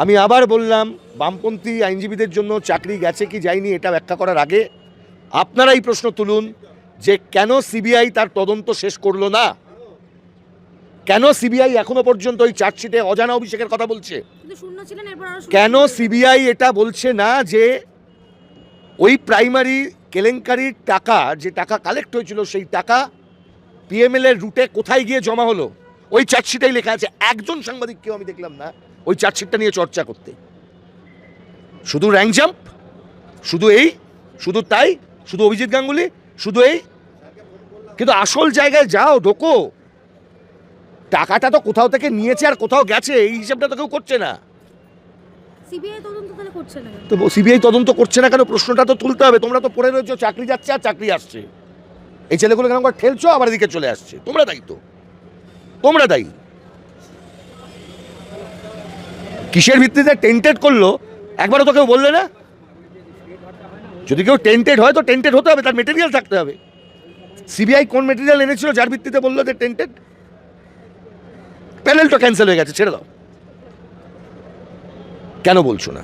আমি আবার বললাম, বামপন্থী আইনজীবীদের জন্য চাকরি গেছে কি যায়নি এটা ব্যাখ্যা করার আগে আপনারা এই প্রশ্ন তুলুন যে কেন সিবিআই তার তদন্ত শেষ করলো না? কেন সিবিআই এখনো পর্যন্ত ওই চার্জশিটে অজানা অভিষেকের কথা বলছে? কেন সিবিআই এটা বলছে না যে ওই প্রাইমারি কেলেঙ্কারির টাকা, যে টাকা কালেক্ট হয়েছিল, সেই টাকা পিএমএল এর রুটে কোথায় গিয়ে জমা হলো? ওই চার্জশিটেই লেখা আছে। একজন সাংবাদিককেও আমি দেখলাম না ওই চার্জশিটটা নিয়ে চর্চা করতে। শুধু র্যাঙ্ক জাম্প, শুধু এই, শুধু তাই, শুধু অভিজিৎ গাঙ্গুলি, শুধু এই। কিন্তু আসল জায়গায় যাও, ঢোকো। টাকাটা তো কোথাও থেকে নিয়েছে আর কোথাও গেছে, এই হিসাবটা তো কেউ করছে না। তো সিবিআই তদন্ত করছে না কেন? প্রশ্নটা তো তুলতে হবে। তোমরা তো পড়ে রয়েছো চাকরি যাচ্ছে আর চাকরি আসছে, এই ছেলেগুলো কেন ঠেলছো আবার এদিকে চলে আসছে। তোমরা দায়ী, তো তোমরা দায়ী। কিসের ভিত্তিতে টেন্টেড করলো একবারও তো কেউ বললে না। যদি কেউ টেন্টেড হয় তো টেন্টেড হতে হবে, তার মেটেরিয়াল থাকতে হবে। সিবিআই কোন মেটেরিয়াল এনেছিল যার ভিত্তিতে বললো যে টেন্টেড? প্যানেল তো ক্যান্সেল হয়ে গেছে, ছেড়ে দাও। কেন বলছো না?